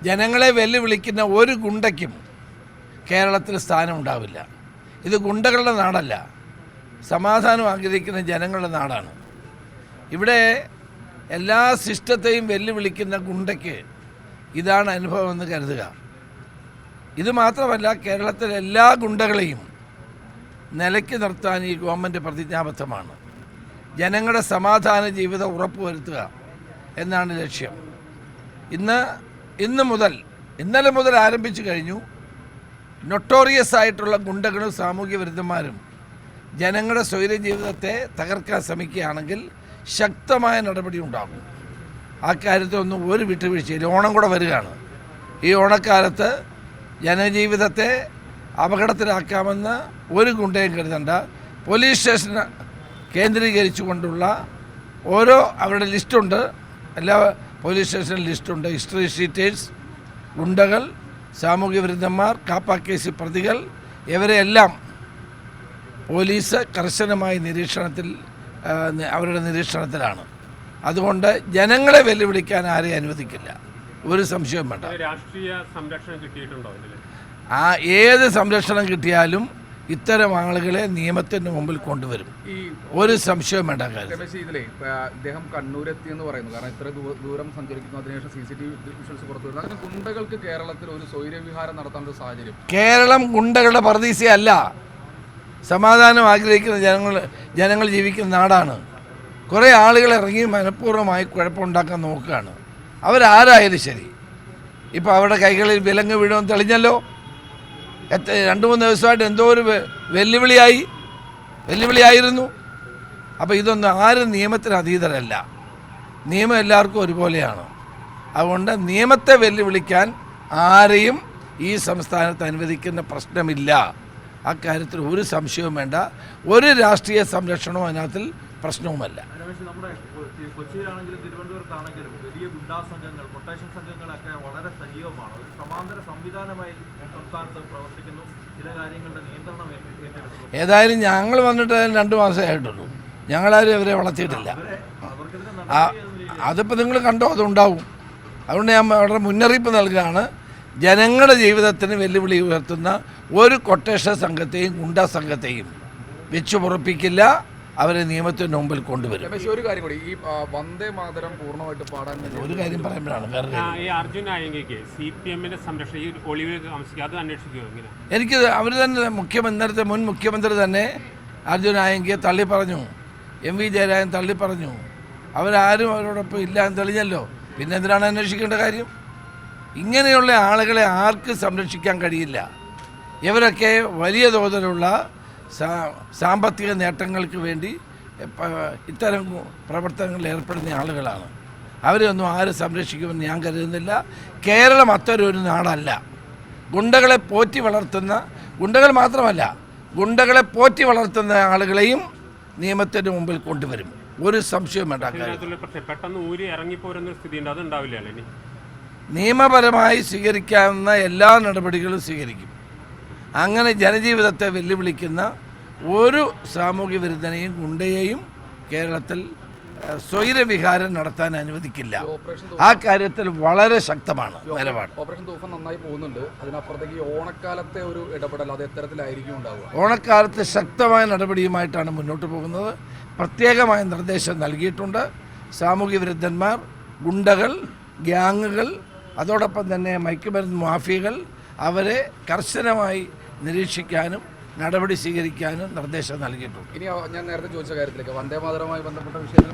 ജനങ്ങളെ വെല്ലുവിളിക്കുന്ന ഒരു ഗുണ്ടയ്ക്കും കേരളത്തിൽ സ്ഥാനമുണ്ടാവില്ല. ഇത് ഗുണ്ടകളുടെ നാടല്ല, സമാധാനം ആഗ്രഹിക്കുന്ന ജനങ്ങളുടെ നാടാണ്. ഇവിടെ എല്ലാ സിസ്റ്റത്തെയും വെല്ലുവിളിക്കുന്ന ഗുണ്ടയ്ക്ക് ഇതാണ് അനുഭവമെന്ന് കരുതുക. ഇത് മാത്രമല്ല, കേരളത്തിലെ എല്ലാ ഗുണ്ടകളെയും നിലയ്ക്ക് നിർത്താൻ ഈ ഗവൺമെൻറ് പ്രതിജ്ഞാബദ്ധമാണ്. ജനങ്ങളുടെ സമാധാന ജീവിതം ഉറപ്പുവരുത്തുക എന്നാണ് ലക്ഷ്യം. ഇന്നലെ മുതൽ ആരംഭിച്ചു കഴിഞ്ഞു. നൊട്ടോറിയസ് ആയിട്ടുള്ള ഗുണ്ടകളും സാമൂഹ്യ വിരുദ്ധന്മാരും ജനങ്ങളുടെ സ്വൈര്യ ജീവിതത്തെ തകർക്കാൻ ശ്രമിക്കുകയാണെങ്കിൽ ശക്തമായ നടപടി ഉണ്ടാകും. ആ കാര്യത്തിലൊന്നും ഒരു വിട്ടുവീഴ്ചയില്ല. ഓണം കൂടെ വരികയാണ്. ഈ ഓണക്കാലത്ത് ജനജീവിതത്തെ അപകടത്തിലാക്കാമെന്ന് ഒരു ഗുണ്ടയും കരുതണ്ട. പോലീസ് സ്റ്റേഷൻ കേന്ദ്രീകരിച്ചുകൊണ്ടുള്ള അവരുടെ ലിസ്റ്റുണ്ട്, എല്ലാ പോലീസ് സ്റ്റേഷനിൽ ലിസ്റ്റുണ്ട്. ഹിസ്റ്ററി ഷീറ്റേഴ്സ്, ഗുണ്ടകൾ, സാമൂഹ്യ വിരുദ്ധന്മാർ, കാപ്പ കേസ് പ്രതികൾ, ഇവരെല്ലാം പോലീസ് കർശനമായ അവരുടെ നിരീക്ഷണത്തിലാണ്. അതുകൊണ്ട് ജനങ്ങളെ വെല്ലുവിളിക്കാൻ ആരെയും അനുവദിക്കില്ല, ഒരു സംശയവും വേണ്ട. രാഷ്ട്രീയ സംരക്ഷണം കിട്ടിയിട്ടുണ്ടോ? ഏത് സംരക്ഷണം കിട്ടിയാലും ഇത്തരം ആളുകളെ നിയമത്തിന് മുമ്പിൽ കൊണ്ടുവരും, ഒരു സംശയവും വേണ്ട കാര്യം. ഇദ്ദേഹം കണ്ണൂരെത്തി എന്ന് പറയുന്നു. കാരണം ഇത്ര ദൂരം സഞ്ചരിക്കുന്നു, അതിനുശേഷം CCTV വിഷ്വൽസ് പുറത്തു വരുന്നു. അങ്ങനെ ഗുണ്ടകൾക്ക് കേരളത്തിൽ ഒരു സ്വൈര്യവിഹാരം നടത്താൻ ഒരു സാഹചര്യം. കേരളം ഗുണ്ടകളുടെ പർദീസയല്ല, സമാധാനം ആഗ്രഹിക്കുന്ന ജനങ്ങൾ ജീവിക്കുന്ന നാടാണ്. കുറേ ആളുകൾ ഇറങ്ങി മനഃപൂർവ്വമായി കുഴപ്പമുണ്ടാക്കാൻ നോക്കുകയാണ്. അവരാരായാലും ശരി. ഇപ്പോൾ അവരുടെ കൈകളിൽ വിലങ്ങ് വീഴുമെന്ന് തെളിഞ്ഞല്ലോ. 2-3 ദിവസമായിട്ട് എന്തോ ഒരു വെല്ലുവിളിയായിരുന്നു. അപ്പോൾ ഇതൊന്നും ആരും നിയമത്തിന് അതീതരല്ല. നിയമം എല്ലാവർക്കും ഒരുപോലെയാണ്. അതുകൊണ്ട് നിയമത്തെ വെല്ലുവിളിക്കാൻ ആരെയും ഈ സംസ്ഥാനത്ത് അനുവദിക്കുന്ന പ്രശ്നമില്ല. അക്കാര്യത്തിൽ ഒരു സംശയവും വേണ്ട. ഒരു രാഷ്ട്രീയ സംരക്ഷണവും അതിനകത്തിൽ പ്രശ്നവുമല്ല. കൊച്ചിയിലാണെങ്കിലും തിരുവനന്തപുരത്താണെങ്കിലും വലിയ ഗുണ്ടാ സംഘങ്ങൾ, കൊട്ടേഷൻ സംഘങ്ങളൊക്കെ വളരെ സജീവമാണ്. ഒരു സമാന്തര സംവിധാനമായി സംസ്ഥാനത്ത് പ്രവർത്തിക്കുന്നു. ചില കാര്യങ്ങളുടെ നിയന്ത്രണം ഏറ്റെടുക്കുന്നു. ഏതായാലും ഞങ്ങൾ വന്നിട്ട് 2 മാസമേ ആയിട്ടുള്ളൂ. ഞങ്ങളാരും അവരെ വളർത്തിയിട്ടില്ല. അതിപ്പോൾ നിങ്ങൾ കണ്ടോ, അതുണ്ടാവും. അതുകൊണ്ട് ഞാൻ വളരെ മുന്നറിയിപ്പ് നൽകുകയാണ്. ജനങ്ങളുടെ ജീവിതത്തിന് വെല്ലുവിളി ഉയർത്തുന്ന ഒരു കൊട്ടേഷൻ സംഘത്തെയും ഗുണ്ടാ സംഘത്തെയും വെച്ചു പൊറപ്പിക്കില്ല, അവരെ നിയമത്തിന് മുമ്പിൽ കൊണ്ടുവരും. ഒരു കാര്യം കൂടി, ഈ വന്ദേ മാതരം പൂർണ്ണമായിട്ട് പാടാൻ ഒരു കാര്യം പറയുമ്പോഴാണ് എനിക്ക് അവർ തന്നെ മുൻ മുഖ്യമന്ത്രി തന്നെ അർജുൻ ആയങ്കിയെ തള്ളി പറഞ്ഞു, MV ജയരാജൻ തള്ളി പറഞ്ഞു. അവരാരും അവരോടൊപ്പം ഇല്ല എന്ന് തെളിഞ്ഞല്ലോ. പിന്നെ എന്തിനാണ് അന്വേഷിക്കേണ്ട കാര്യം? ഇങ്ങനെയുള്ള ആളുകളെ ആർക്കും സംരക്ഷിക്കാൻ കഴിയില്ല. ഇവരൊക്കെ വലിയ തോതിലുള്ള സാമ്പത്തിക നേട്ടങ്ങൾക്ക് വേണ്ടി ഇത്തരം പ്രവർത്തനങ്ങളിൽ ഏർപ്പെടുന്ന ആളുകളാണ്. അവരെയൊന്നും ആരും സംരക്ഷിക്കുമെന്ന് ഞാൻ കരുതുന്നില്ല. കേരളം അത്തരൊരു നാടല്ല. ഗുണ്ടകളെ പോറ്റി വളർത്തുന്ന, ഗുണ്ടകൾ മാത്രമല്ല, ഗുണ്ടകളെ പോറ്റി വളർത്തുന്ന ആളുകളെയും നിയമത്തിന് മുമ്പിൽ കൊണ്ടുവരും, ഒരു സംശയവും വേണ്ട. നിയമപരമായി സ്വീകരിക്കാവുന്ന എല്ലാ നടപടികളും സ്വീകരിക്കും. അങ്ങനെ ജനജീവിതത്തെ വെല്ലുവിളിക്കുന്ന ഒരു സാമൂഹ്യ വിരുദ്ധനെയും ഗുണ്ടയെയും കേരളത്തിൽ സ്വൈരവിഹാരം നടത്താൻ അനുവദിക്കില്ല. ആ കാര്യത്തിൽ വളരെ ശക്തമാണ് നിലപാട്. ഓപ്പറേഷൻ തൂഫാൻ നന്നായി പോകുന്നുണ്ട്. അതിനപ്പുറത്തേക്ക് ഓണക്കാലത്തെ ഒരു ഇടപെടൽ അത് എത്തരത്തിലായിരിക്കും ഉണ്ടാവുക? ഓണക്കാലത്ത് ശക്തമായ നടപടിയുമായിട്ടാണ് മുന്നോട്ട് പോകുന്നത്. പ്രത്യേകമായ നിർദ്ദേശം നൽകിയിട്ടുണ്ട്. സാമൂഹ്യ വിരുദ്ധന്മാർ, ഗുണ്ടകൾ, ഗ്യാങ്ങുകൾ, അതോടൊപ്പം തന്നെ മയക്കുമരുന്ന് മാഫിയകൾ, അവരെ കർശനമായി നിരീക്ഷിക്കാനും നടപടി സ്വീകരിക്കാനും നിർദ്ദേശം നൽകിയിട്ടുണ്ട്. ഇനി ഞാൻ നേരത്തെ ചോദിച്ച കാര്യത്തിലേക്ക്, വന്ദേമാതരവുമായി ബന്ധപ്പെട്ട വിഷയത്തിൽ